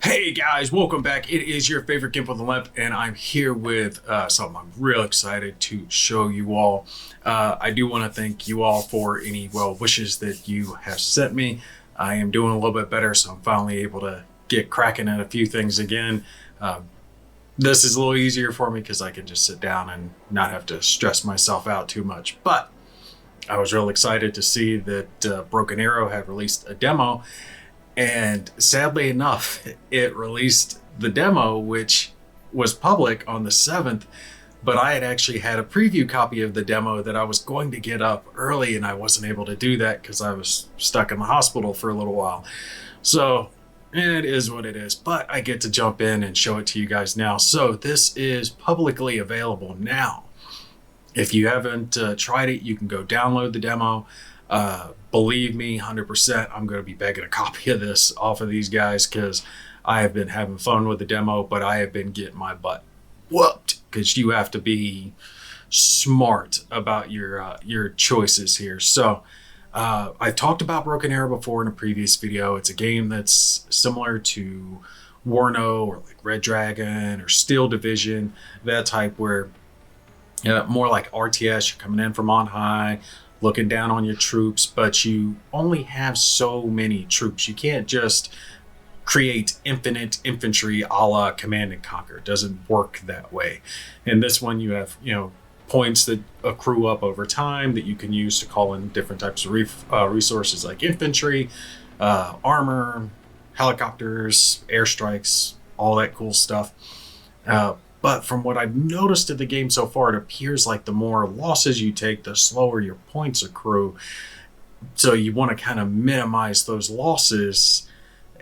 Hey guys, welcome back. It is your favorite Gimp on the Left, and I'm here with something I'm real excited to show you all. I do want to thank you all for any well wishes that you have sent me. I am doing a little bit better, so I'm finally able to get cracking at a few things again. This is a little easier for me because I can just sit down and not have to stress myself out too much. But I was real excited to see that Broken Arrow had released a demo. And sadly enough, it released the demo, which was public on the 7th, but I had actually had a preview copy of the demo that I was going to get up early, and I wasn't able to do that because I was stuck in the hospital for a little while. So it is what it is, but I get to jump in and show it to you guys now. So this is publicly available now. If you haven't tried it, you can go download the demo. Believe me, 100%, I'm going to be begging a copy of this off of these guys because I have been having fun with the demo, but I have been getting my butt whooped because you have to be smart about your choices here. So I talked about Broken Arrow before in a previous video. It's a game that's similar to Warno or like Red Dragon or Steel Division, that type where more like RTS, you're coming in from on high, looking down on your troops, but you only have so many troops. You can't just create infinite infantry a la Command and Conquer. It doesn't work that way. In this one, you have, points that accrue up over time that you can use to call in different types of resources like infantry, armor, helicopters, airstrikes, all that cool stuff. But from what I've noticed of the game so far, it appears like the more losses you take, the slower your points accrue. So you want to kind of minimize those losses.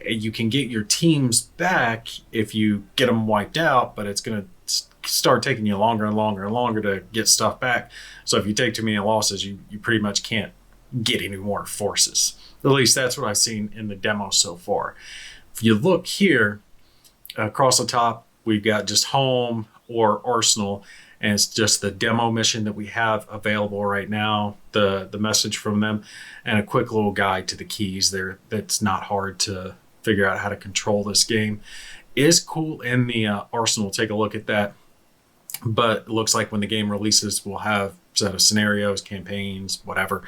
You can get your teams back if you get them wiped out, but it's going to start taking you longer and longer and longer to get stuff back. So if you take too many losses, you pretty much can't get any more forces. At least that's what I've seen in the demo so far. If you look here across the top, we've got just home or arsenal, and it's just the demo mission that we have available right now, the message from them, and a quick little guide to the keys there. That's not hard to figure out how to control this game. Is cool in the arsenal. Take a look at that. But it looks like when the game releases, we'll have a set of scenarios, campaigns, whatever,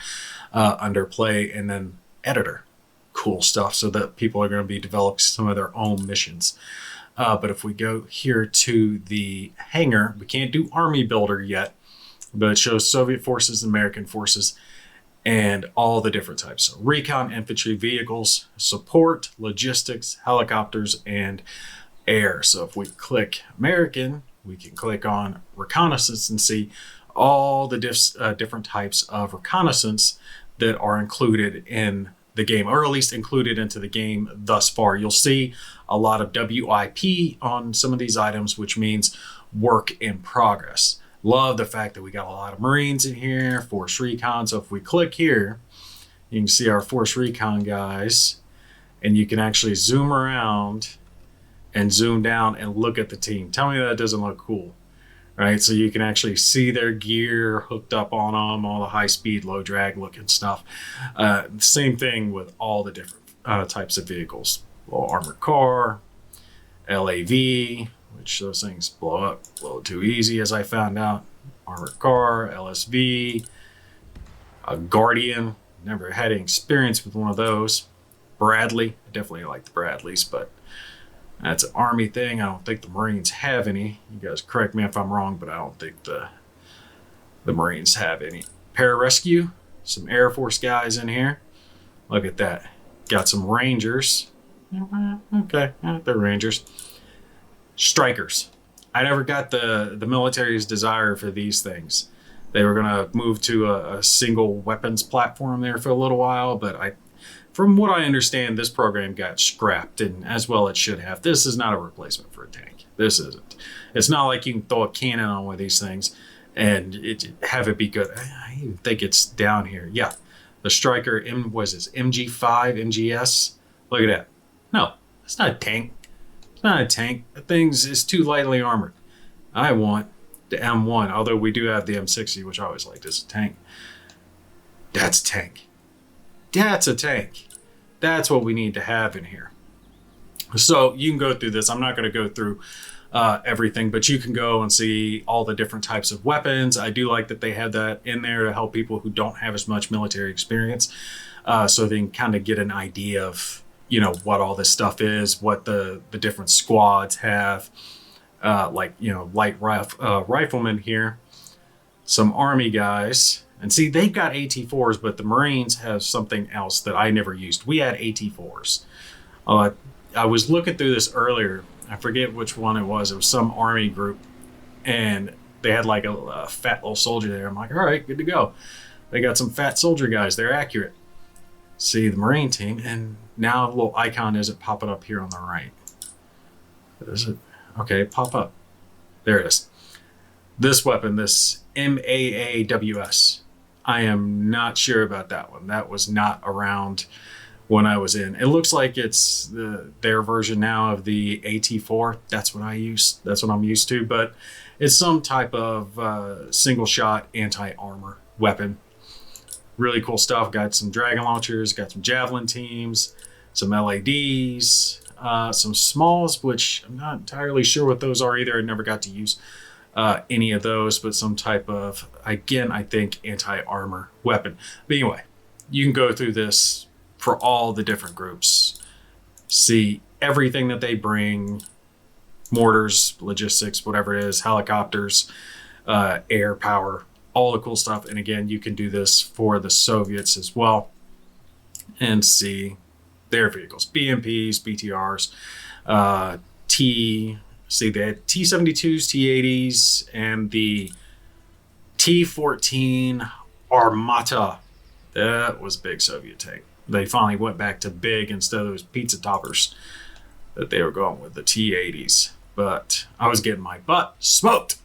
under play, and then editor. Cool stuff, so that people are going to be developing some of their own missions. But if we go here to the hangar, we can't do army builder yet, but it shows Soviet forces, American forces, and all the different types. So recon, infantry, vehicles, support, logistics, helicopters, and air. So if we click American, we can click on reconnaissance and see all the different types of reconnaissance that are included in the game, or at least included into the game thus far. You'll see a lot of WIP on some of these items, which means work in progress. Love the fact that we got a lot of Marines in here, Force Recon. So if we click here, you can see our Force Recon guys, and you can actually zoom around and zoom down and look at the team. Tell me that doesn't look cool, right? So you can actually see their gear hooked up on them, all the high speed, low drag looking stuff. Same thing with all the different types of vehicles. Little armored car, LAV, which those things blow up a little too easy as I found out. Armored car, LSV, a Guardian. Never had any experience with one of those. Bradley, I definitely like the Bradleys, but that's an Army thing. I don't think the Marines have any. You guys correct me if I'm wrong, but I don't think the Marines have any. Pararescue, some Air Force guys in here. Look at that. Got some Rangers. Okay, they're Rangers. Strikers. I never got the military's desire for these things. They were going to move to a single weapons platform there for a little while, but from what I understand, this program got scrapped, and as well it should have. This is not a replacement for a tank. This isn't. It's not like you can throw a cannon on one of these things and have it be good. I even think it's down here. Yeah, the Striker, was this MG5, MGS? Look at that. No, it's not a tank. It's not a tank. The thing is too lightly armored. I want the M1, although we do have the M60, which I always liked as a tank. That's a tank. That's a tank. That's what we need to have in here. So you can go through this. I'm not going to go through everything, but you can go and see all the different types of weapons. I do like that they have that in there to help people who don't have as much military experience, so they can kind of get an idea of, you know, what all this stuff is, what the different squads have, like, you know, riflemen here, some army guys. And see, they've got AT4s, but the Marines have something else that I never used. We had AT4s. I was looking through this earlier. I forget which one it was. It was some army group, and they had like a fat little soldier there. I'm like, all right, good to go. They got some fat soldier guys. They're accurate. See the Marine team, and now the little icon isn't popping up here on the right. Is it? Okay, pop up. There it is. This weapon, this MAAWS. I am not sure about that one. That was not around when I was in. It looks like it's their version now of the AT4. That's what I use. That's what I'm used to. But it's some type of single shot anti-armor weapon. Really cool stuff. Got some dragon launchers, got some javelin teams, some LADs, some smalls, which I'm not entirely sure what those are either. I never got to use any of those, but some type of, again, I think anti-armor weapon. But anyway, you can go through this for all the different groups, see everything that they bring, mortars, logistics, whatever it is, helicopters, air power, all the cool stuff. And again, you can do this for the Soviets as well and see their vehicles, BMPs, BTRs, see they had T-72s, T-80s, and the T-14 Armata. That was a big Soviet tank. They finally went back to big instead of those pizza toppers that they were going with, the T-80s. But I was getting my butt smoked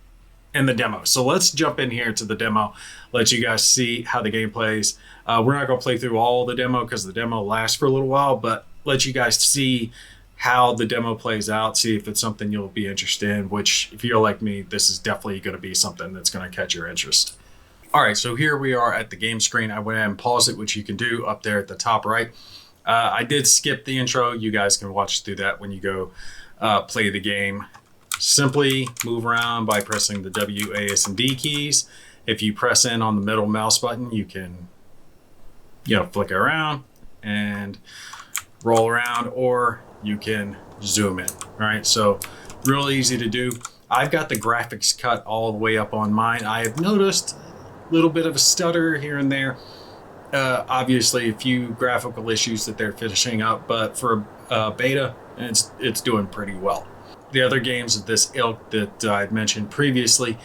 in the demo. So let's jump in here to the demo, let you guys see how the game plays. We're not going to play through all the demo because the demo lasts for a little while, but let you guys see how the demo plays out, see if it's something you'll be interested in, which if you're like me, this is definitely going to be something that's going to catch your interest. All right, so here we are at the game screen. I went ahead and paused it, which you can do up there at the top right. I did skip the intro. You guys can watch through that when you go play the game. Simply move around by pressing the W, A, S, and D keys. If you press in on the middle mouse button, you can, you know, flick it around and roll around, or you can zoom in. All right, so real easy to do. I've got the graphics cut all the way up on mine. I have noticed a little bit of a stutter here and there. Obviously a few graphical issues that they're finishing up, but for beta, it's doing pretty well. The other games of this ilk that I'd mentioned previously,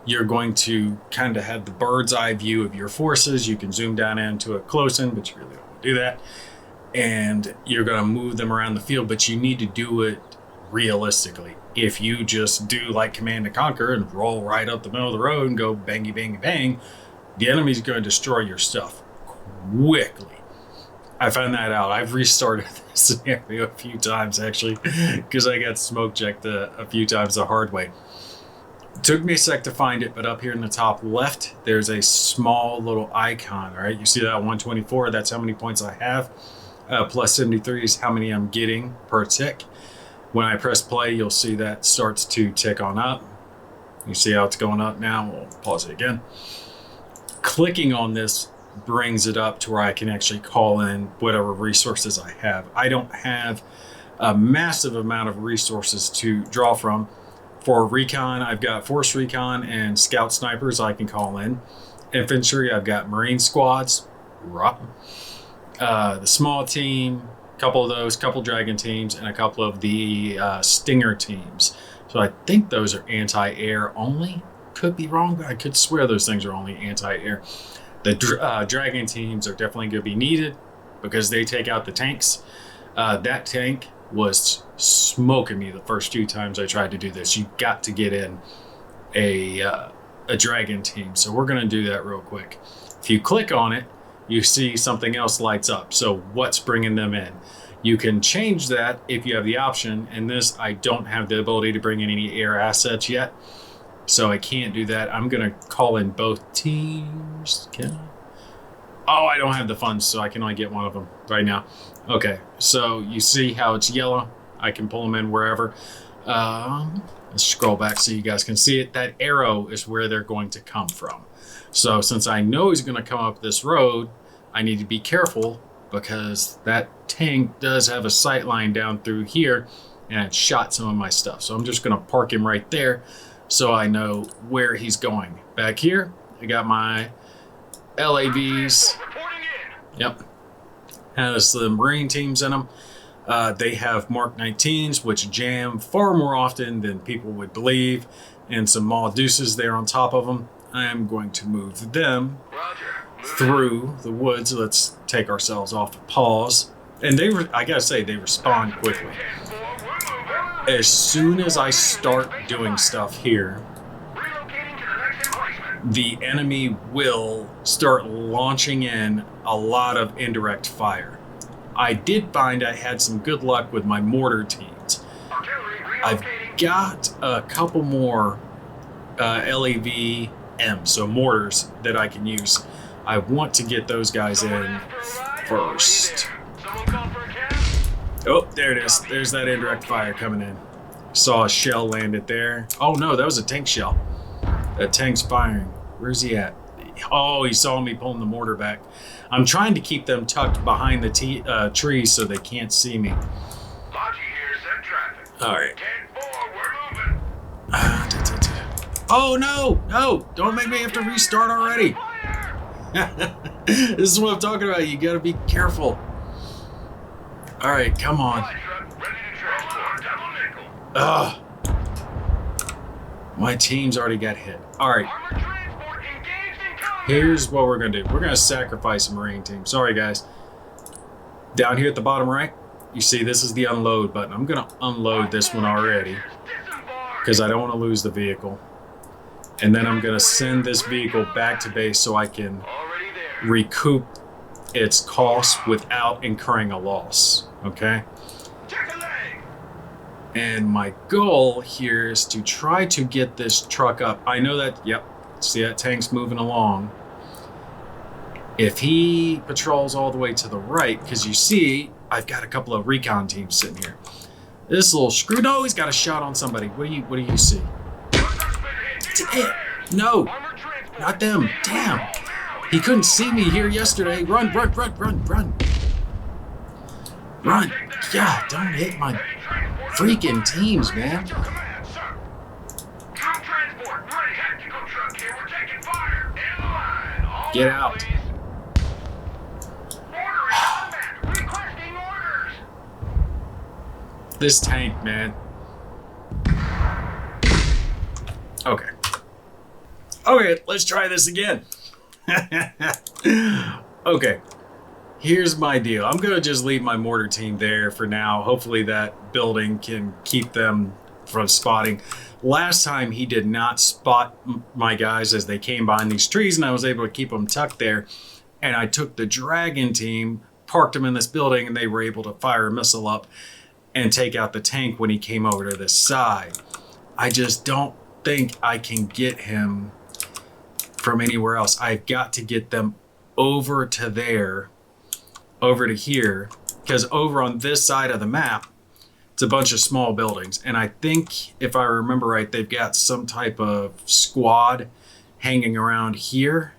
you're going to kind of have the bird's eye view of your forces. You can zoom down into it close in, but you really don't want to do that. And you're going to move them around the field, but you need to do it realistically. If you just do like Command and Conquer and roll right up the middle of the road and go bangy, bangy, bang, the enemy's going to destroy your stuff quickly. I found that out. I've restarted this scenario a few times, actually, because I got smoke checked a few times the hard way. It took me a sec to find it, but up here in the top left, there's a small little icon, all right? You see that 124? That's how many points I have. Plus 73 is how many I'm getting per tick. When I press play, you'll see that starts to tick on up. You see how it's going up now? We'll pause it again. Clicking on this brings it up to where I can actually call in whatever resources I have. I don't have a massive amount of resources to draw from. For recon, I've got force recon and scout snipers I can call in. Infantry, I've got marine squads. The small team, a couple of those, couple dragon teams, and a couple of the stinger teams. So I think those are anti-air only. Could be wrong, but I could swear those things are only anti-air. The dragon teams are definitely going to be needed because they take out the tanks. That tank was smoking me the first few times I tried to do this. You got to get in a dragon team. So we're going to do that real quick. If you click on it, you see something else lights up. So what's bringing them in? You can change that if you have the option. And this, I don't have the ability to bring in any air assets yet, so I can't do that. I'm gonna call in both teams. Can I? Oh, I don't have the funds, so I can only get one of them right now. Okay, so you see how it's yellow? I can pull them in wherever. Let's scroll back so you guys can see it. That arrow is where they're going to come from. So since I know he's going to come up this road, I need to be careful because that tank does have a sight line down through here and it shot some of my stuff. So I'm just going to park him right there so I know where he's going. Back here, I got my LAVs. Yep. Has the Marine teams in them. They have Mark 19s, which jam far more often than people would believe, and some Maw Deuces there on top of them. I am going to move them through the woods. Let's take ourselves off of pause. And I gotta say, they respond quickly. As soon as I start doing stuff here, the enemy will start launching in a lot of indirect fire. I did find I had some good luck with my mortar teams. I've got a couple more LAV M, so mortars that I can use. I want to get those guys in first. Oh, there it is. There's that indirect fire coming in. Saw a shell landed there. Oh no, that was a tank shell. That tank's firing. Where's he at? Oh, he saw me pulling the mortar back. I'm trying to keep them tucked behind the trees so they can't see me. All right. Oh no, no, don't make me have to restart already. This is what I'm talking about. You gotta be careful. All right, come on. Ugh. My team's already got hit. All right. Here's what we're gonna do. We're gonna sacrifice a Marine team. Sorry guys. Down here at the bottom right, you see this is the unload button. I'm gonna unload this one already because I don't want to lose the vehicle. And then I'm gonna send this vehicle back to base so I can recoup its cost without incurring a loss, okay? And my goal here is to try to get this truck up. I know that, yep, see that tank's moving along. If he patrols all the way to the right, because you see, I've got a couple of recon teams sitting here. This little screw, no, he's got a shot on somebody. What do you see? No, not them, damn. He couldn't see me here yesterday. Run, run, run, run, run. Run, yeah, don't hit my freaking teams, man. Get out. This tank, man. Okay. Okay, let's try this again. Okay. Here's my deal. I'm going to just leave my mortar team there for now. Hopefully that building can keep them from spotting. Last time he did not spot my guys as they came behind these trees, and I was able to keep them tucked there. And I took the Dragon team, parked them in this building, and they were able to fire a missile up and take out the tank when he came over to this side. I just don't think I can get him from anywhere else. I've got to get them over to there, over to here, because over on this side of the map, it's a bunch of small buildings. And I think, if I remember right, they've got some type of squad hanging around here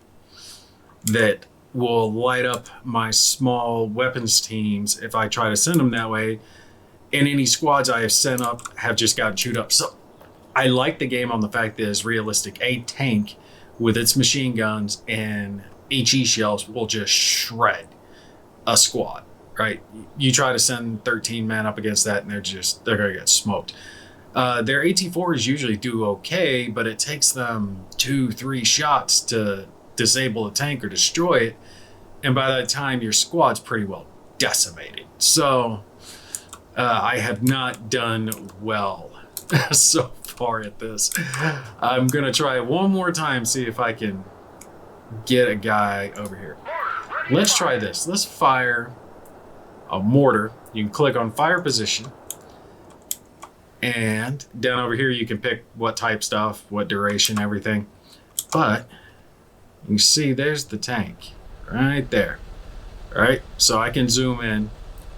that will light up my small weapons teams if I try to send them that way. And any squads I have sent up have just gotten chewed up. So I like the game on the fact that it's realistic. A tank with its machine guns and HE shells will just shred a squad, right? You try to send 13 men up against that and they're gonna get smoked. Their AT4s usually do okay, but it takes them 2-3 shots to disable a tank or destroy it. And by that time, your squad's pretty well decimated. So I have not done well so far at this. I'm gonna try it one more time, see if I can get a guy over here. Let's try this. Let's fire a mortar. You can click on fire position, and down over here you can pick what type stuff, what duration, everything. But you see there's the tank right there. All right, so I can zoom in.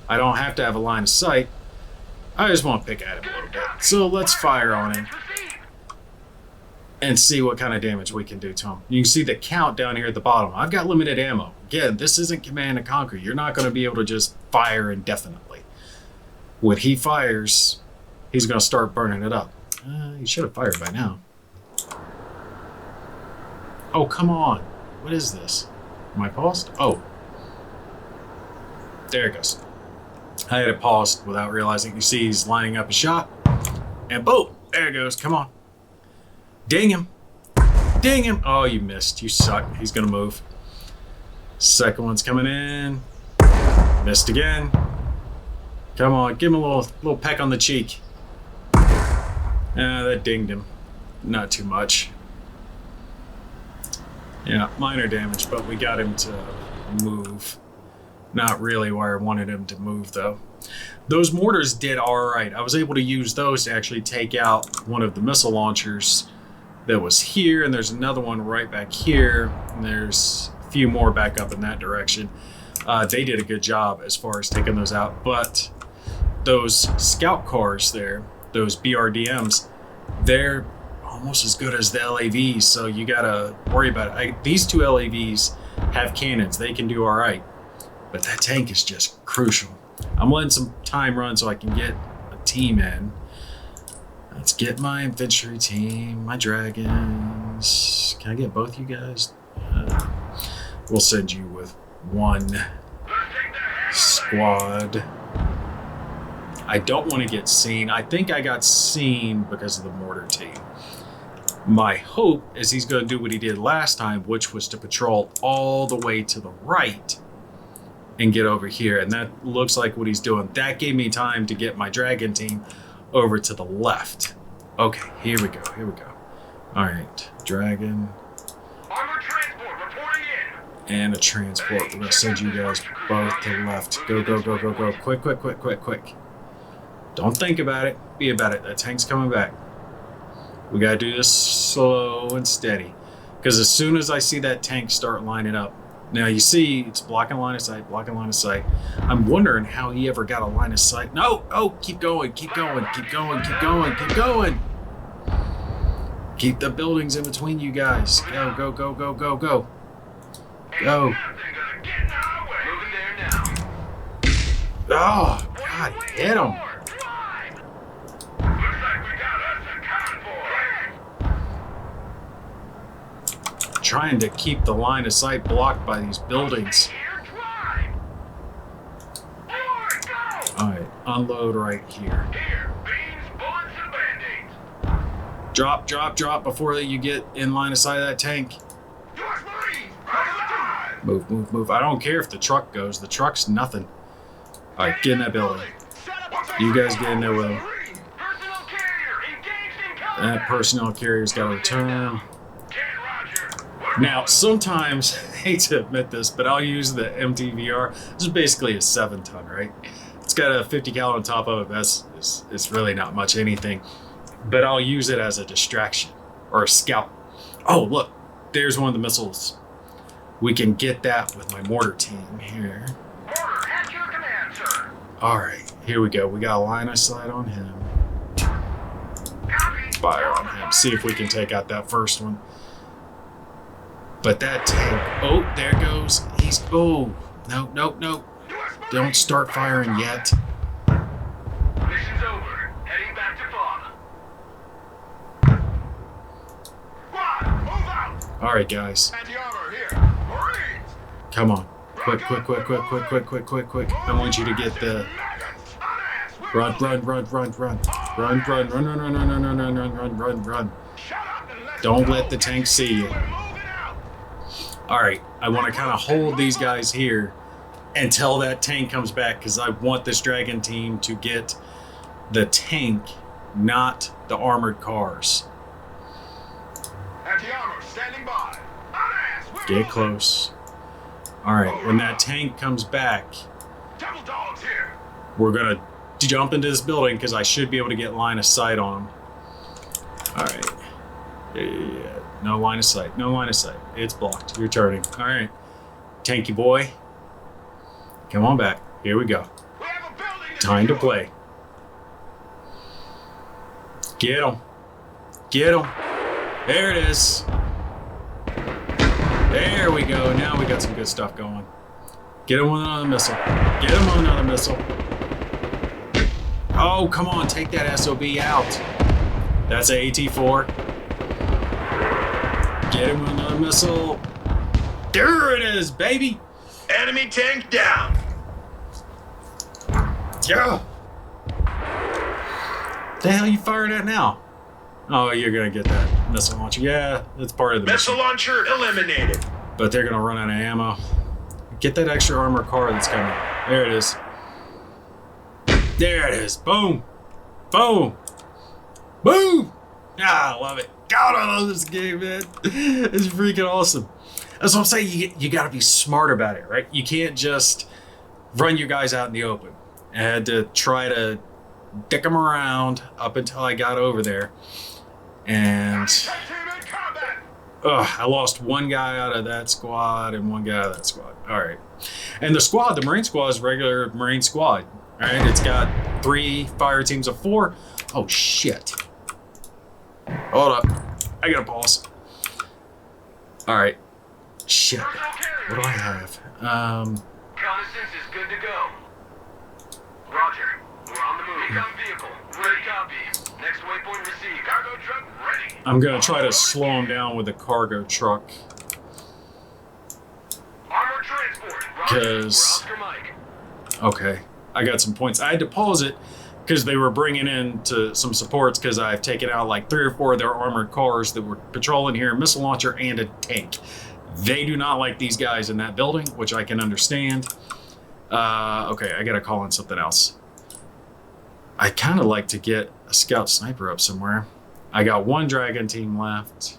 I don't have to have a line of sight, I just want to pick at him a little bit. So let's fire on him and see what kind of damage we can do to him. You can see the count down here at the bottom. I've got limited ammo. Again, this isn't Command & Conquer. You're not going to be able to just fire indefinitely. When he fires, he's going to start burning it up. He should have fired by now. Oh, come on. What is this? Am I paused? Oh. There it goes. I had it paused without realizing. You see he's lining up a shot. And boom! There it goes. Come on. Ding him. Ding him. Oh, you missed. You suck. He's going to move. Second one's coming in. Missed again. Come on. Give him a little peck on the cheek. That dinged him. Not too much. Yeah, minor damage, but we got him to move. Not really where I wanted him to move, though. Those mortars did all right. I was able to use those to actually take out one of the missile launchers that was here, and there's another one right back here, and there's a few more back up in that direction. They did a good job as far as taking those out, but those scout cars there, those BRDMs, they're almost as good as the LAVs, so you gotta worry about it. These two LAVs have cannons. They can do all right, but that tank is just crucial. I'm letting some time run so I can get a team in. Let's get my infantry team, my dragons. Can I get both you guys? We'll send you with one squad. I don't want to get seen. I think I got seen because of the mortar team. My hope is he's going to do what he did last time, which was to patrol all the way to the right and get over here. And that looks like what he's doing. That gave me time to get my dragon team over to the left. Okay, here we go. Here we go. All right, dragon. Armored transport reporting in. And a transport. We're going to send you guys both to the left. Go, go, go, go, go. Quick, quick, quick, quick, quick. Don't think about it. Be about it. That tank's coming back. We got to do this slow and steady. Because as soon as I see that tank start lining up, now you see it's blocking line of sight, blocking line of sight. I'm wondering how he ever got a line of sight. No, oh, keep going, keep going, keep going, keep going, keep going. Keep the buildings in between you guys. Go, go, go, go, go, go. Go. Oh, God, hit him. Trying to keep the line of sight blocked by these buildings. Alright, unload right here. Drop, drop, drop before you get in line of sight of that tank. Move, move, move. I don't care if the truck goes. The truck's nothing. Alright, get in that building. You guys get in there with him. That personnel carrier's got to return. Now, sometimes, I hate to admit this, but I'll use the MTVR. This is basically a 7-ton, right? It's got a 50 cal on top of it. It's really not much anything. But I'll use it as a distraction or a scout. Oh, look, there's one of the missiles. We can get that with my mortar team here. Order at your command, sir. All right, here we go. We got a line of sight on him. Copy. Fire on him. See if we can take out that first one. But that tank, oh, there goes. He's, oh, no, no, no. Don't start firing yet. Mission's over. Heading back to Bob. Squad, move out. All right, guys. Anti-armor here. Marines. Come on. Quick, quick, quick, quick, quick, quick, quick, quick, quick. I want you to get the... Run, run, run, run, run. Run, run, run, run, run, run, run, run, run, run, run, run, run. Don't let the tank see you. All right, I want to kind of hold these guys here until that tank comes back because I want this dragon team to get the tank, not the armored cars. Anti-armor standing by. Get close. All right, when that tank comes back, Devil dogs here. we're going to jump into this building because I should be able to get line of sight on them. All right. Yeah, no line of sight. No line of sight. It's blocked. You're turning. All right. Tanky boy. Come on back. Here we go. We have a building Time to play. Get him. Get him. There it is. There we go. Now we got some good stuff going. Get him with another missile. Get him with another missile. Oh, come on. Take that SOB out. That's a AT-4. Get him with another missile. There it is, baby. Enemy tank down. Yeah. The hell you firing at now? Oh, you're gonna get that missile launcher. Yeah, that's part of the Missile mission. launcher eliminated. But they're gonna run out of ammo. Get that extra armored car that's coming. There it is. There it is. Boom. Boom. Boom. Ah, I love it. God, I love this game, man. It's freaking awesome. That's what I'm saying. You got to be smart about it, right? You can't just run your guys out in the open. I had to try to dick them around up until I got over there. And I lost one guy out of that squad and one guy out of that squad. All right. And the squad, the Marine squad, is regular Marine squad. All right. It's got 3 fire teams of 4. Oh, shit. Hold up. I got to pause. All right. Shit. What do I have? Reconnaissance is good to go. Roger. We're on the move. Recon vehicle. Ready copy. Next waypoint received. Cargo truck ready. I'm going to try to slow him down with the cargo truck. Armored transport. Roger. Because... We're Oscar Mike. Okay. I got some points. I had to pause it because they were bringing in to some supports because I've taken out like 3 or 4 of their armored cars that were patrolling here, a missile launcher and a tank. They do not like these guys in that building, which I can understand. Okay, I gotta call in something else. I kind of like to get a scout sniper up somewhere. I got 1 dragon team left.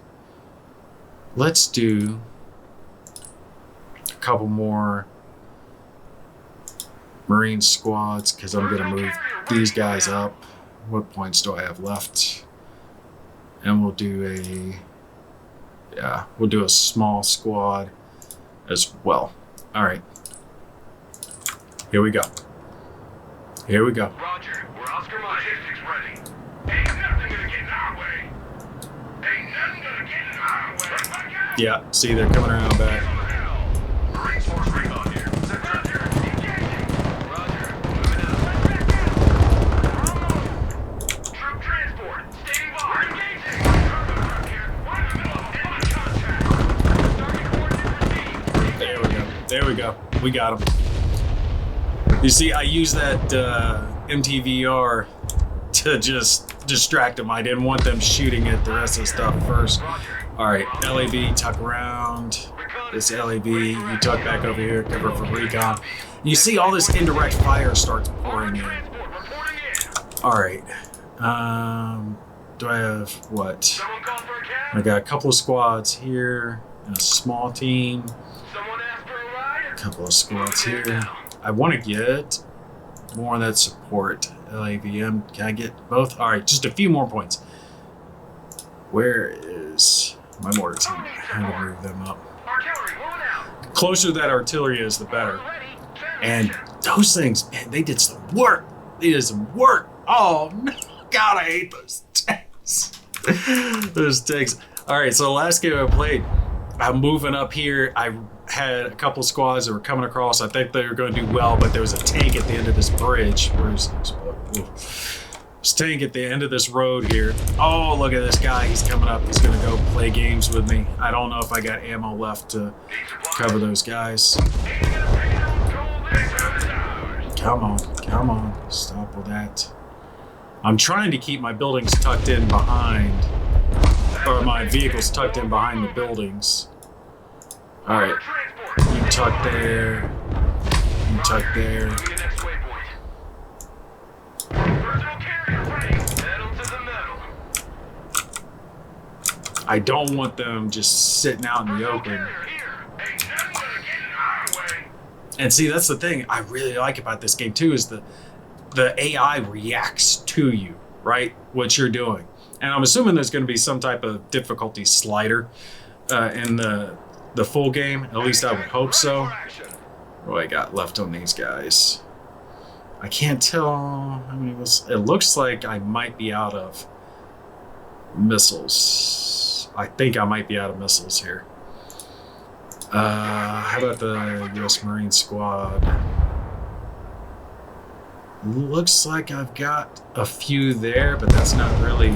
Let's do a couple more Marine squads because I'm gonna move these guys up. What points do I have left? And we'll do we'll do a small squad as well. All right. Here we go. Here we go. Roger. We're Oscar Mike. Logistics ready. Ain't nothing gonna get in our way. Ain't nothing gonna get in our way. Yeah, see, they're coming around back. Marine force recon here. Roger. Engaging. Roger. Moving out. Troop transport. Standing by. We're engaging. Cargo truck here. We're in the middle of enemy contact. Starting coordinates received. There we go. There we go. We got them. You see, I used that MTVR to just distract them. I didn't want them shooting at the rest of the stuff first. All right, LAV, tuck around. This LAV, you tuck back over here, cover for recon. You see all this indirect fire starts pouring in. All right. Do I have what? Someone call for a cab? I got a couple of squads here and a small team. Someone asked for a ride? A couple of squads here. I want to get more of that support. LAVM, can I get both? All right, just a few more points. Where is my mortar team? I'm gonna move them up. Artillery, moving out. Closer that artillery is, the better. And those things, man, they did some work. They did some work. Oh no, God, I hate those tanks. Those tanks. All right, so the last game I played, I'm moving up here. I had a couple squads that were coming across. I think they were going to do well, but there was a tank at the end of this bridge. Where's this tank at the end of this road here? Oh, look at this guy. He's coming up. He's going to go play games with me. I don't know if I got ammo left to cover those guys. Come on. Come on. Stop with that. I'm trying to keep my buildings tucked in behind, or my vehicles tucked in behind the buildings. All right, you tuck there, you tuck there. I don't want them just sitting out in the open. And see, that's the thing I really like about this game too, is the AI reacts to you, right? What you're doing. And I'm assuming there's going to be some type of difficulty slider in the full game. At least I would hope so. What do I got left on these guys? I can't tell how many was. It looks like I might be out of Missiles. I think I might be out of missiles here. How about the U.S. Marine Squad? Looks like I've got a few there, but that's not really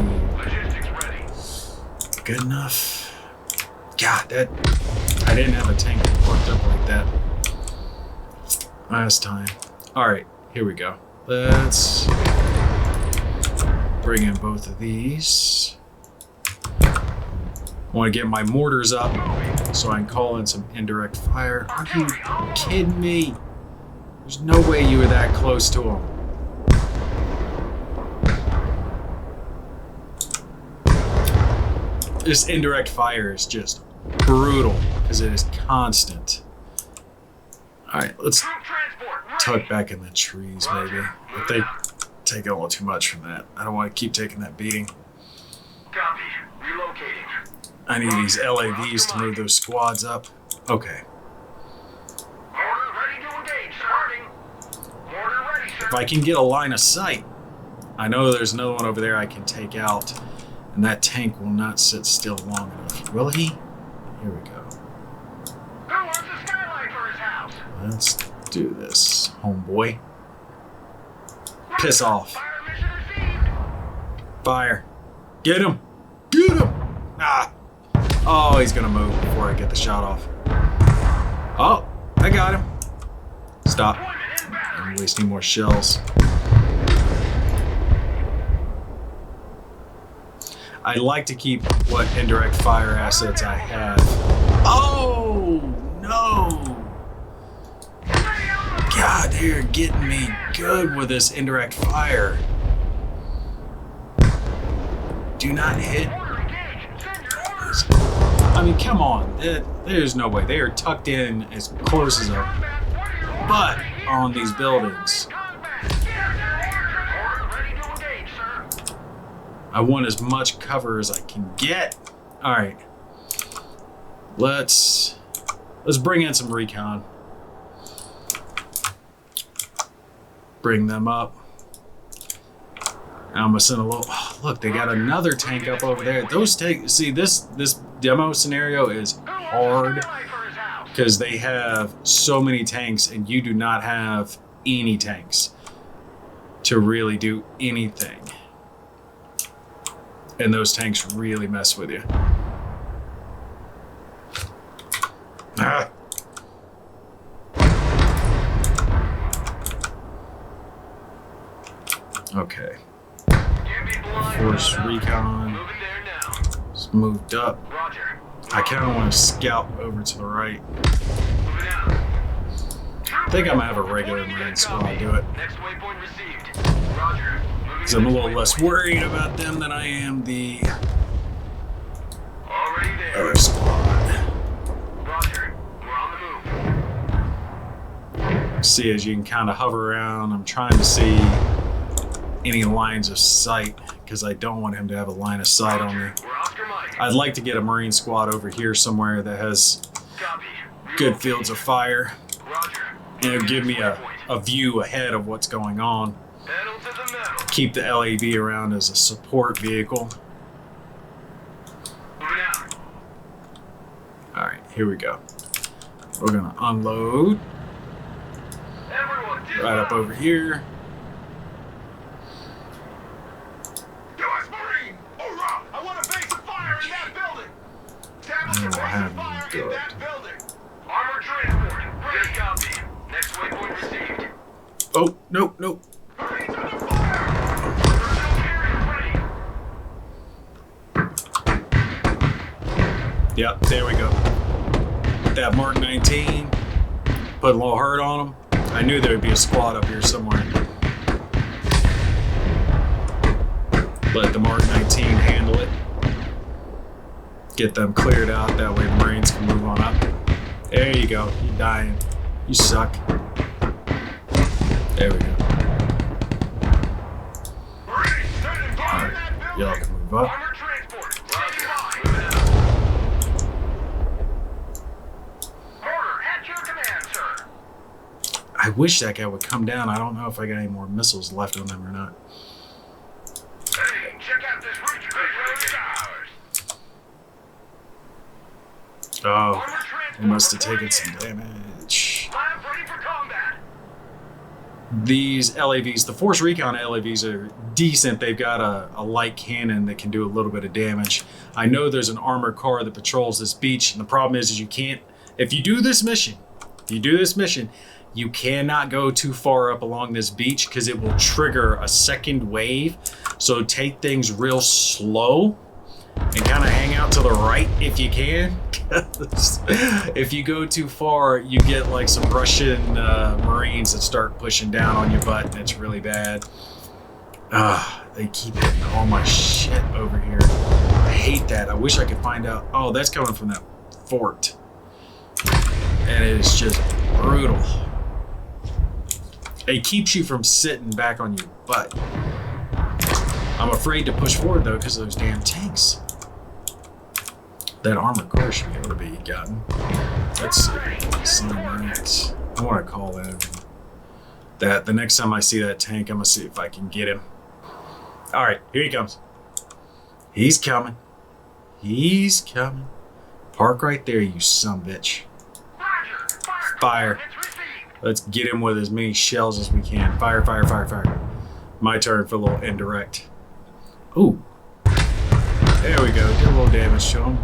good enough. God, I didn't have a tank worked up like that last time. All right, here we go. Let's bring in both of these. I want to get my mortars up so I can call in some indirect fire. Are you kidding me? There's no way you were that close to them. This indirect fire is just brutal because it is constant. All right, let's tuck back in the trees maybe. But they take a little too much from that. I don't want to keep taking that beating. Copy. Relocating. I need these LAVs to move those squads up. Okay. Mortar ready to engage, starting. Mortar ready, sir. If I can get a line of sight, I know there's another one over there I can take out, and that tank will not sit still long enough. Will he? Here we go. Who wants a skylight for his house? Let's do this, homeboy. Piss off. Fire mission received. Fire. Get him. Get him. Ah. Oh, he's gonna move before I get the shot off. Oh, I got him. Stop. I'm wasting more shells. I like to keep what indirect fire assets I have. Oh, no. God, they're getting me good with this indirect fire. Do not hit. I mean, come on. There's no way. They are tucked in as close as a butt on these buildings. I want as much cover as I can get. All right. Let's bring in some recon. Bring them up. I'm gonna send a little. Oh, look, they got another tank up over there. Those tanks. See, this demo scenario is hard because they have so many tanks, and you do not have any tanks to really do anything. And those tanks really mess with you. Ah. Okay. Force recon. It's moved up. I kind of want to scout over to the right. I think I'm gonna have a regular Marine squad do it. Because I'm a little less worried about them than I am the other squad. See, as you can kind of hover around, I'm trying to see any lines of sight because I don't want him to have a line of sight on me. I'd like to get a Marine squad over here somewhere that has good fields of fire. And it'll give me a view ahead of what's going on. Keep the LAV around as a support vehicle. Alright, here we go. We're gonna unload. Right up over here. U.S. Marine! Hoorah! I want a base of fire in that building! Establish a base of fire in that building! Armored transport, ready copy. Next waypoint received. Oh, no, no. Marines under fire! Personnel carrier ready! Yep, there we go. That Mark 19. Put a little hurt on him. I knew there would be a squad up here somewhere. Let the Mark 19 handle it. Get them cleared out. That way Marines can move on up. There you go. You're dying. You suck. There we go. Alright. Y'all can move up. I wish that guy would come down. I don't know if I got any more missiles left on them or not. Hey, check out this Oh, they must have taken some damage. Labs ready for combat. These LAVs, the Force Recon LAVs are decent. They've got a light cannon that can do a little bit of damage. I know there's an armored car that patrols this beach, and the problem is you can't, if you do this mission, you cannot go too far up along this beach because it will trigger a second wave. So take things real slow and kind of hang out to the right if you can. If you go too far, you get like some Russian Marines that start pushing down on your butt, and it's really bad. They keep hitting all my shit over here. I hate that. I wish I could find out. Oh, that's coming from that fort. And it is just brutal. It keeps you from sitting back on your butt. I'm afraid to push forward though because of those damn tanks. That armored car should be able to be gotten. Let's see. I want to call that. The next time I see that tank, I'm going to see if I can get him. All right, here he comes. He's coming. He's coming. Park right there, you sumbitch. Fire. Let's get him with as many shells as we can. Fire, fire, fire, fire. My turn for a little indirect. Ooh. There we go. Did a little damage to him.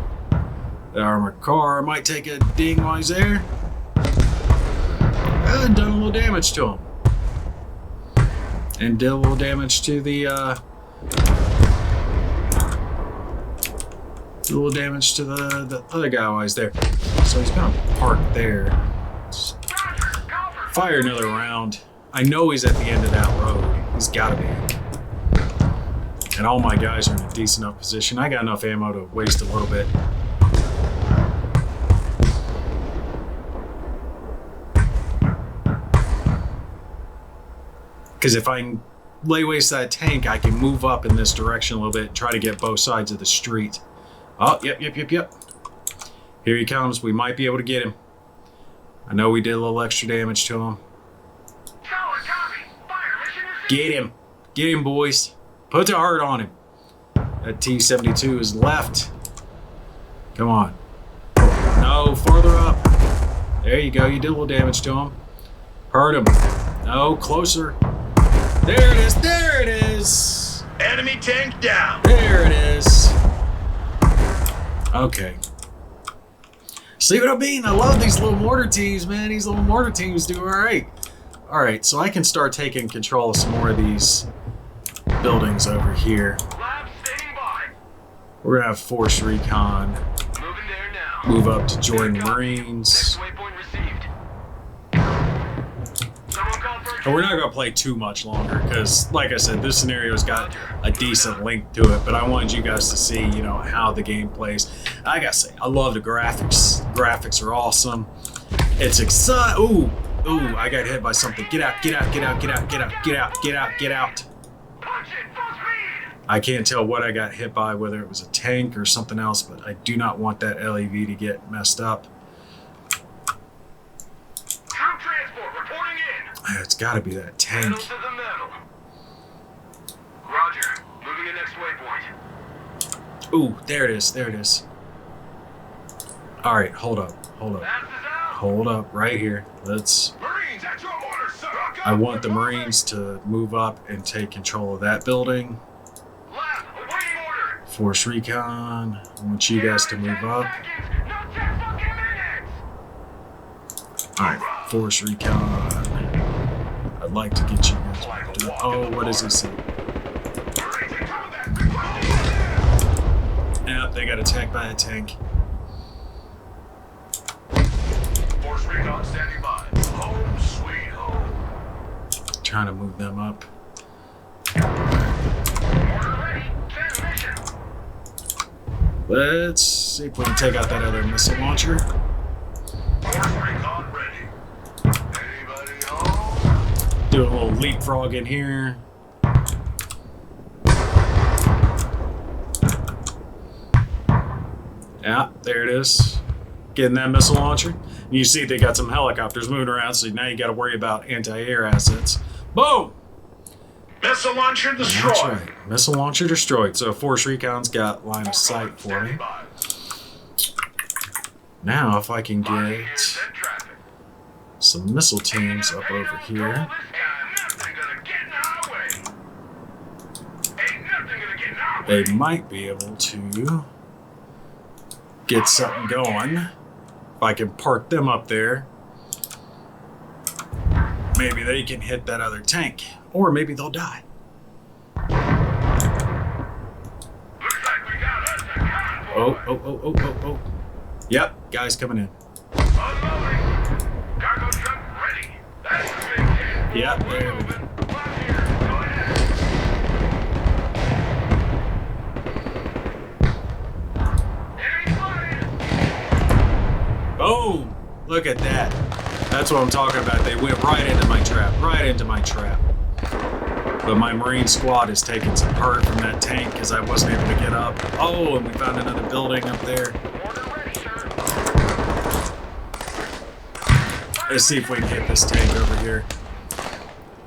The armored car might take a ding while he's there. Done a little damage to him. And did a little damage to the the other guy while he's there. So he's gonna park there. Fire another round. I know he's at the end of that road. He's gotta be. And all my guys are in a decent enough position. I got enough ammo to waste a little bit. Because if I can lay waste that tank, I can move up in this direction a little bit and try to get both sides of the street. Oh, yep. Here he comes. We might be able to get him. I know we did a little extra damage to him. Get him. Get him, boys. Put the heart on him. That T-72 is left. Come on. No, farther up. There you go. You did a little damage to him. Hurt him. No, closer. There it is. There it is. Enemy tank down. There it is. Okay. See what I mean? I love these little mortar teams, man. These little mortar teams do all right. All right, so I can start taking control of some more of these buildings over here. Lab standing by. We're gonna have Force Recon Moving there now. move up to join the Marines. Next waypoint received. Someone call for And we're not gonna play too much longer because, like I said, this scenario's got a decent length to it. But I wanted you guys to see, you know, how the game plays. I gotta say, I love the graphics. Graphics are awesome. It's exciting. Ooh, I got hit by something. Get out, get out, get out, get out, get out, get out, get out, get out. punch it, full speed. I can't tell what I got hit by, whether it was a tank or something else, but I do not want that LAV to get messed up. Troop transport reporting in. It's gotta be that tank. Metal to the metal. Roger. Moving to next waypoint. Ooh, there it is, there it is. All right, hold up. Passes out. Hold up right here. Let's. Marines at your order, sir. I want the Marines to move up and take control of that building. Lab, awaiting order. Force Recon, I want you guys to move up. Not 10 fucking minutes. All right, Force Recon. I'd like to get you guys. To do, oh, what does he say? Marines in combat. Yeah, they got attacked by a tank. Force recon standing by. Home sweet home. Trying to move them up. Order ready. Transmission. Let's see if we can take out that other missile launcher. Force recon ready. Anybody home? Do a little leapfrog in here. Yeah, there it is. Getting that missile launcher. And you see they got some helicopters moving around, so now you got to worry about anti-air assets. Boom! Missile launcher destroyed. That's right. Missile launcher destroyed. So Force Recon's got line of sight for me. Now, if I can Money get is in traffic. some missile teams up over here. Ain't nothing gonna get in our way. Ain't nothing gonna get in our way. They might be able to get something going. If I can park them up there, maybe they can hit that other tank. Or maybe they'll die. Looks like we got us a convoy. Oh. Yep, guys coming in. Unloading. Cargo truck ready. That's the big hit. Yep, there we go. Moving. Clock here. Go ahead. Enemy spotted. Boom! Look at that. That's what I'm talking about. They went right into my trap. But my Marine squad is taking some hurt from that tank because I wasn't able to get up. Oh, and we found another building up there. Order ready, sir. Let's see if we can hit this tank over here.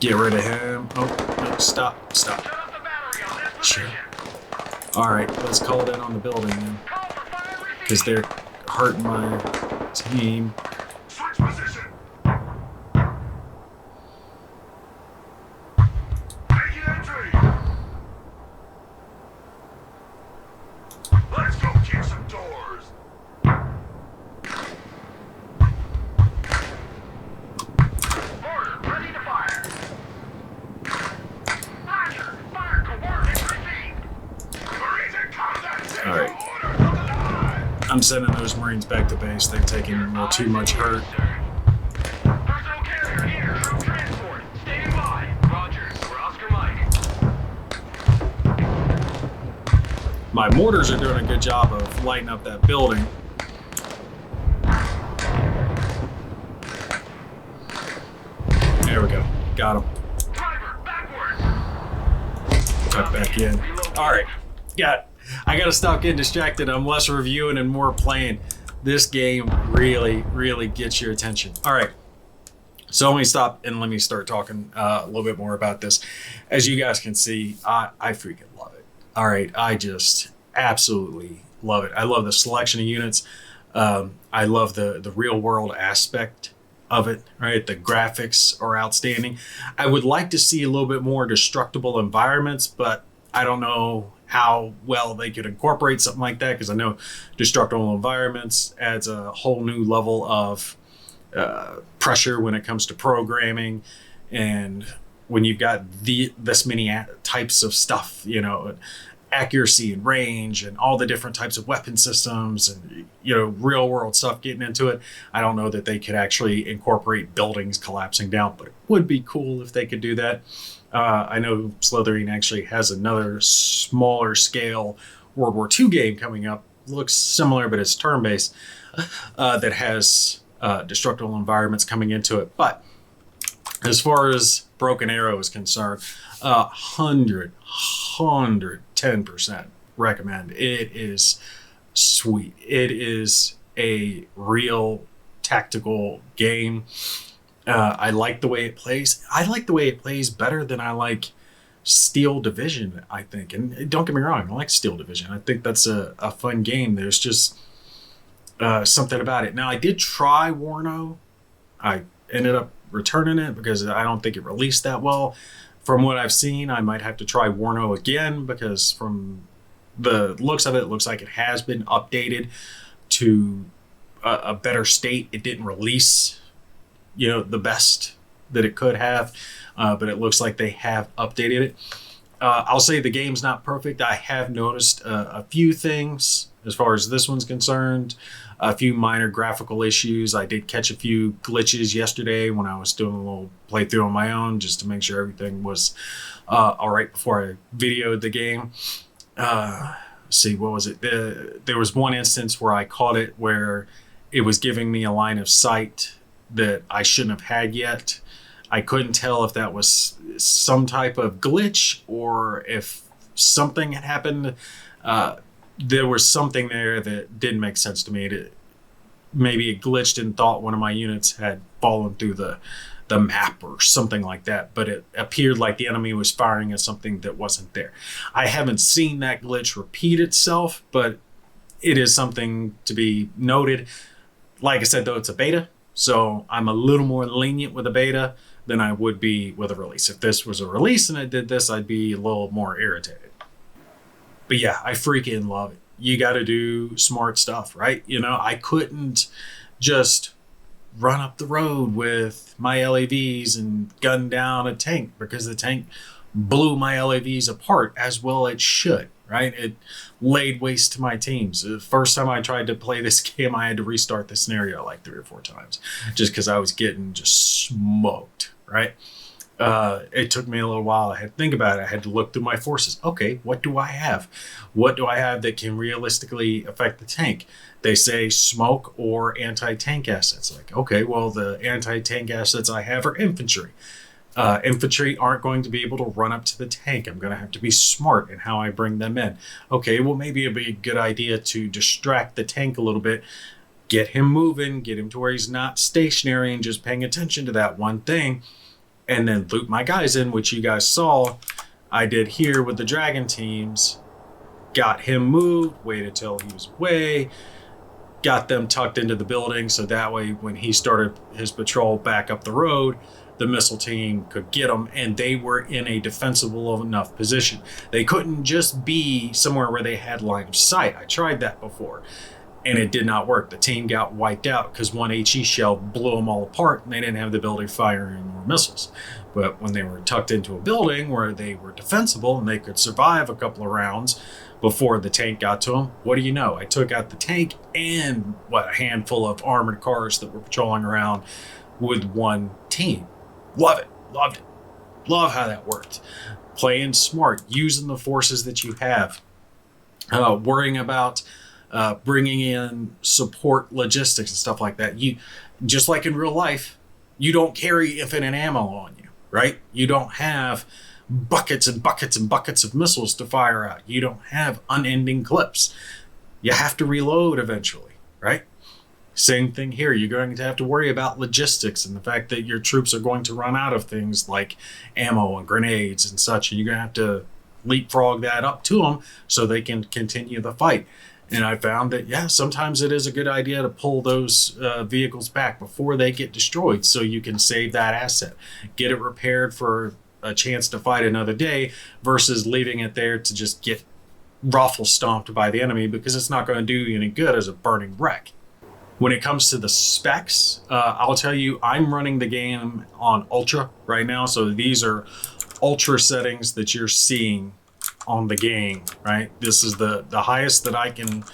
Get rid of him. Oh, no, stop. Set up the battery on this Sure. position. Alright, let's call it in on the building then. Call for fire Because received. they're hurting my team. Switch position. Making entry. Let's go kick some doors. Order ready to fire. Roger. Fire coordinates received. Marines in combat. Take All right. orders from the line. I'm sending those Marines back to base. They've taken a little too much hurt. Personal carrier here, troop transport. Standing by. Roger. We're Oscar Mike. My mortars are doing a good job of lighting up that building. There we go. Got him. Driver, backward. Tuck back in. All right. I gotta stop getting distracted. I'm less reviewing and more playing. This game really gets your attention. All right. So let me stop and let me start talking a little bit more about this. As you guys can see, I freaking love it. All right. I just absolutely love it. I love the selection of units. I love the real world aspect of it, right? The graphics are outstanding. I would like to see a little bit more destructible environments, but I don't know how well they could incorporate something like that, because I know destructible environments adds a whole new level of pressure when it comes to programming, and when you've got this many types of stuff, you know, accuracy and range and all the different types of weapon systems and, you know, real world stuff getting into it. I don't know that they could actually incorporate buildings collapsing down, but it would be cool if they could do that. I know Slithering actually has another smaller scale World War II game coming up. Looks similar, but it's turn-based, that has destructible environments coming into it. But as far as Broken Arrow is concerned, 110% recommend. It is sweet. It is a real tactical game. I like the way it plays. I like the way it plays better than I like Steel Division, I think. And don't get me wrong, I like Steel Division. I think that's a fun game. There's just something about it. Now, I did try Warno. I ended up returning it because I don't think it released that well. From what I've seen, I might have to try Warno again, because from the looks of it, it looks like it has been updated to a better state. It didn't release, you know, the best that it could have, but it looks like they have updated it. I'll say the game's not perfect. I have noticed a few things as far as this one's concerned, a few minor graphical issues. I did catch a few glitches yesterday when I was doing a little playthrough on my own, just to make sure everything was all right before I videoed the game. Let's see, what was it? There was one instance where I caught it where it was giving me a line of sight that I shouldn't have had yet. I couldn't tell if that was some type of glitch or if something had happened. There was something there that didn't make sense to me. Maybe it glitched and thought one of my units had fallen through the map or something like that, but it appeared like the enemy was firing at something that wasn't there. I haven't seen that glitch repeat itself, but it is something to be noted. Like I said, though, it's a beta, so I'm a little more lenient with a beta than I would be with a release. If this was a release and I did this, I'd be a little more irritated. But yeah, I freaking love it. You got to do smart stuff, right? You know, I couldn't just run up the road with my LAVs and gun down a tank because the tank blew my LAVs apart, as well it should, right? It laid waste to my teams. The first time I tried to play this game, I had to restart the scenario like 3 or 4 times just because I was getting just smoked, right? It took me a little while. I had to think about it. I had to look through my forces. Okay, what do I have? What do I have that can realistically affect the tank? They say smoke or anti-tank assets. Like, okay, well, the anti-tank assets I have are infantry. Infantry aren't going to be able to run up to the tank. I'm going to have to be smart in how I bring them in. Okay, well, maybe it'd be a good idea to distract the tank a little bit, get him moving, get him to where he's not stationary and just paying attention to that one thing, and then loop my guys in, which you guys saw I did here with the dragon teams. Got him moved, waited till he was away, got them tucked into the building, so that way when he started his patrol back up the road, the missile team could get them, and they were in a defensible enough position. They couldn't just be somewhere where they had line of sight. I tried that before, and it did not work. The team got wiped out because one HE shell blew them all apart, and they didn't have the ability to fire any more missiles. But when they were tucked into a building where they were defensible and they could survive a couple of rounds before the tank got to them, what do you know? I took out the tank and a handful of armored cars that were patrolling around with one team. Love it. Loved it. Love how that worked. Playing smart, using the forces that you have, worrying about bringing in support logistics and stuff like that. You, just like in real life, you don't carry infinite ammo on you, right? You don't have buckets and buckets and buckets of missiles to fire out. You don't have unending clips. You have to reload eventually, right? Same thing here. You're going to have to worry about logistics and the fact that your troops are going to run out of things like ammo and grenades and such, and you're going to have to leapfrog that up to them so they can continue the fight. And I found that, yeah, sometimes it is a good idea to pull those vehicles back before they get destroyed so you can save that asset, get it repaired for a chance to fight another day versus leaving it there to just get raffle stomped by the enemy, because it's not going to do you any good as a burning wreck. When it comes to the specs, I'll tell you, I'm running the game on Ultra right now. So these are Ultra settings that you're seeing on the game, right? This is the highest that I can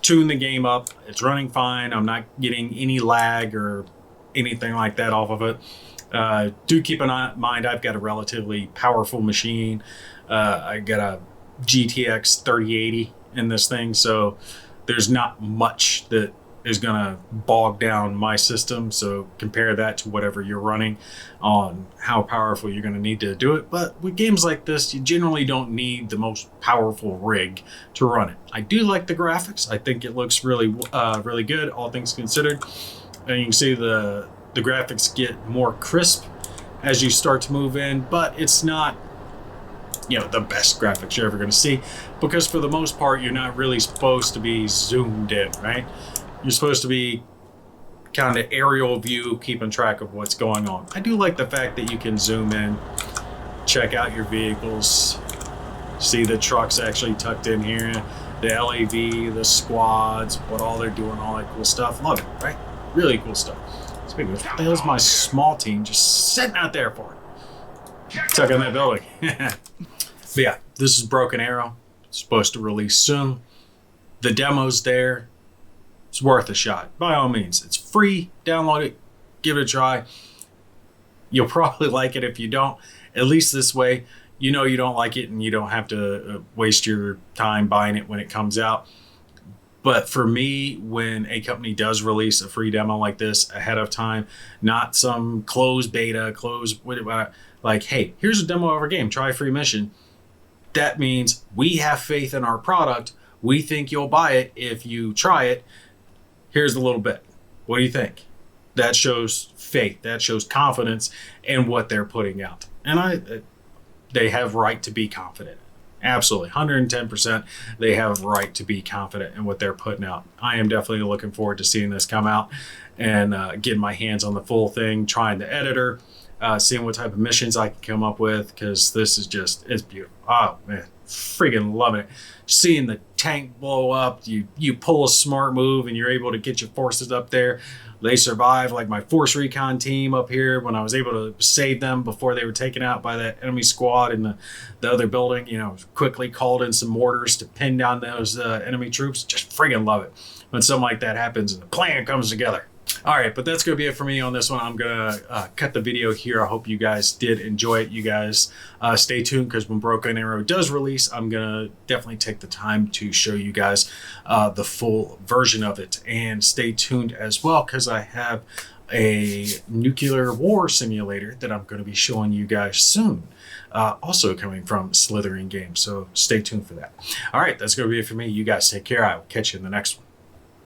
tune the game up. It's running fine. I'm not getting any lag or anything like that off of it. Do keep in mind, I've got a relatively powerful machine. I got a GTX 3080 in this thing, so there's not much that is going to bog down my system. So compare that to whatever you're running on how powerful you're going to need to do it. But with games like this, you generally don't need the most powerful rig to run it. I do like the graphics. I think it looks really good, all things considered. And you can see the graphics get more crisp as you start to move in, but it's not, you know, the best graphics you're ever going to see, because for the most part, you're not really supposed to be zoomed in, right? You're supposed to be kind of aerial view, keeping track of what's going on. I do like the fact that you can zoom in, check out your vehicles, see the trucks actually tucked in here, the LAV, the squads, what all they're doing, all that cool stuff. Love it, right? Really cool stuff. Speaking of, what the hell's my small team just sitting out there for? Stuck in that building. But yeah, this is Broken Arrow. It's supposed to release soon. The demo's there. It's worth a shot, by all means. It's free. Download it. Give it a try. You'll probably like it. If you don't, at least this way, you know you don't like it and you don't have to waste your time buying it when it comes out. But for me, when a company does release a free demo like this ahead of time, not some closed beta, like, hey, here's a demo of our game, try a free mission. That means we have faith in our product. We think you'll buy it if you try it. Here's a little bit. What do you think? That shows faith. That shows confidence in what they're putting out. And they have right to be confident. Absolutely, 110%. They have a right to be confident in what they're putting out. I am definitely looking forward to seeing this come out and getting my hands on the full thing, trying the editor, seeing what type of missions I can come up with, because this is just, it's beautiful. Oh man, freaking loving it. Seeing the tank blow up, you pull a smart move and you're able to get your forces up there. They survive, like my force recon team up here, when I was able to save them before they were taken out by that enemy squad in the other building. You know, quickly called in some mortars to pin down those enemy troops. Just friggin' love it when something like that happens and the plan comes together. All right, but that's going to be it for me on this one. I'm going to cut the video here. I hope you guys did enjoy it. You guys stay tuned, because when Broken Arrow does release, I'm going to definitely take the time to show you guys the full version of it. And stay tuned as well, because I have a nuclear war simulator that I'm going to be showing you guys soon. Also coming from TheGimpyGamer. So stay tuned for that. All right, that's going to be it for me. You guys take care. I will catch you in the next one.